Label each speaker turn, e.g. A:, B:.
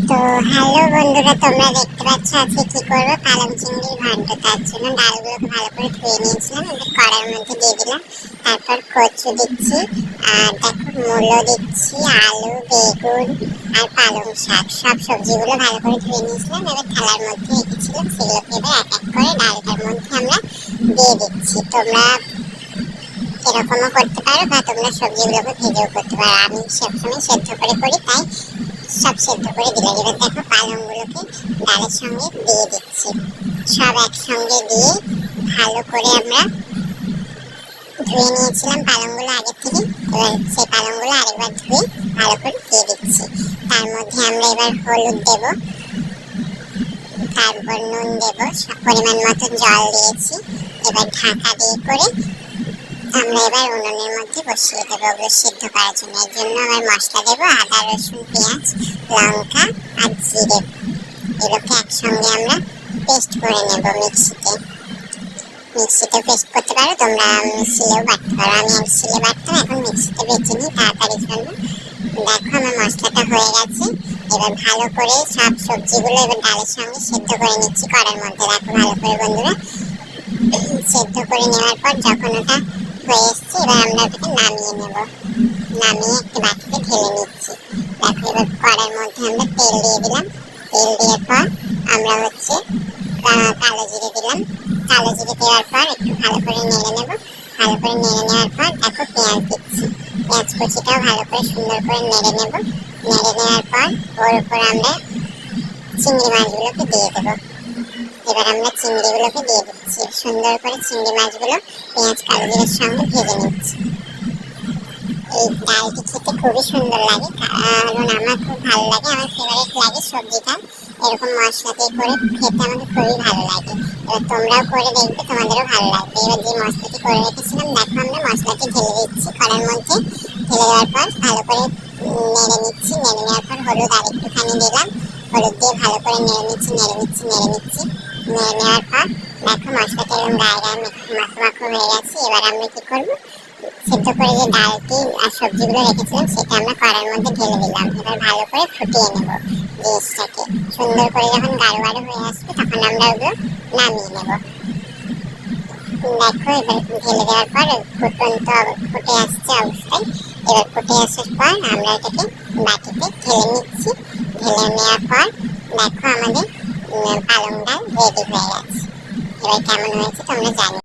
A: তো হ্যালো বন্ধুরা, তোমরা দেখতে পাচ্ছ আজকে কি করবো, পালং চিংড়ির ঘন্ট। তার জন্য ডালগুলোকে ভালো করে ধুয়ে নিয়েছিলাম, এবার কড়াইয়ের মধ্যে দিয়ে দিলাম। তারপর কচু দিচ্ছি, আর দেখো মূলো দিচ্ছি, আলু, বেগুন আর পালং শাক, সব সবজিগুলো ভালো করে ধুয়ে নিয়েছিলাম। এবার থালার মধ্যে রেখেছিলাম, সেগুলোকে এবার এক এক করে ডালটার মধ্যে আমরা দিয়ে দিচ্ছি। তোমরা এরকমও করতে পারো বা তোমরা সবজিগুলোকে ভেজেও করতে পারো। আমি সবসময় সেদ্ধ করে করি, তাই সব সেদ্ধ করে দিলাম। এবার দেখো পালংগুলোকে ডালের সঙ্গে দিয়ে দিচ্ছি, সব একসঙ্গে দিয়ে ভালো করে আমরা ধুয়ে নিয়েছিলাম পালংগুলো আগে থেকে। এবার সেই পালংগুলো আরেকবার ধুয়ে ভালো করে দিয়ে দিচ্ছি। তার মধ্যে আমরা এবার হলুদ দেব, তারপর নুন দেব, পরিমাণ মতো জল দিয়েছি। এবার ঢাকা দিয়ে করে আমরা এবার উনুনের মধ্যে বসিয়ে দেবো ওগুলো সিদ্ধ করার জন্য। এর জন্য আবার মশলা দেবো, আদা, রসুন, পেঁয়াজ, লঙ্কা আর জিরে। এগুলোকে একসঙ্গে আমরা পেস্ট করে নেব মিক্সিতে পেস্ট করতে পারো, তোমরা মিক্সিতেও বাটতে পারো। আমি মিক্সিতে বাটতাম, এখন মিক্সিতে বেটে নিই তাড়াতাড়ির জন্য। দেখো আমার মশলাটা হয়ে গেছে। এবার ভালো করে সব সবজিগুলো এবার ডালের সঙ্গে সেদ্ধ করে নিচ্ছি কড়ার মধ্যে। দেখো ভালো করে বন্ধুরা সেদ্ধ করে নেওয়ার পর যখন ওটা হয়ে এসছে, এবার আমরা ওটাকে নামিয়ে নেব। নামিয়ে একটা বাটিতে ঢেলে নিচ্ছি। দেখো এবার কড়ার মধ্যে আমরা তেল দিয়ে দিলাম। তেল দেওয়ার পর আমরা কালো জিরে দিলাম। কালো জিরে দেওয়ার পর একটু ভালো করে নেড়ে নেব। ভালো করে নেড়ে নেওয়ার পর দেখো পেঁয়াজ দিচ্ছি। পেঁয়াজ কুচিটাও ভালো করে সুন্দর করে নেড়ে নেব। নেড়ে নেওয়ার পর ওর উপর আমরা চিংড়ি মাছগুলোকে দিয়ে দেবো। এবার আমরা চিংড়িগুলোকে দিয়ে দিচ্ছি। সুন্দর করে চিংড়ি মাছগুলো পেঁয়াজ কালো জিরের সঙ্গে ভেজে নিচ্ছি। এই ডালটি খেতে খুবই সুন্দর লাগে, কারণ আমার খুব ভালো লাগে, আমার ফেভারিট লাগে সবজিটা। এরকম মশলা দিয়ে করে খেতে আমাকে খুবই ভালো লাগে। এবার তোমরাও করে দেখবে, তোমাদেরও ভালো লাগবে। এবার যে মশলাটি করে রেখেছিলাম, দেখো আমরা মশলাটি ঢেলে দিচ্ছি কড়ার মধ্যে। ঢেলে দেওয়ার পর ভালো করে নেড়ে নিচ্ছি। নেড়ে নেওয়ার পর হলুদ আর একটুখানি দিলাম। হলুদ দিয়ে ভালো করে নেড়ে নিচ্ছি। নেড়ে নেওয়ার পর দেখো মশলাটা এরকম গায়ে গায়ে মাখো মাখো হয়ে গেছে। এবার আমরা কি করবো, সেদ্ধ করে যে ডালটি আর সবজিগুলো রেখেছিলাম সেটা আমরা কড়ার মধ্যে ঢেলে দিলাম। এবার ভালো করে ফুটিয়ে নেব জিনিসটাকে। সুন্দর করে যখন গাঢ় গাঢ় হয়ে আসবে, তখন আমরা ওগুলো নামিয়ে নেব। দেখো এবার ঢেলে দেওয়ার পর ফুটে আসছে অবস্থায়। এবার ফুটে আসার পর আমরা এটাকে বাটিতে ঢেলে নিচ্ছি। ঢেলে নেওয়ার পর দেখো আমাদের পালং ডাল রেডি হয়ে গেছে। এবার কেমন হয়েছে তোমরা জানো।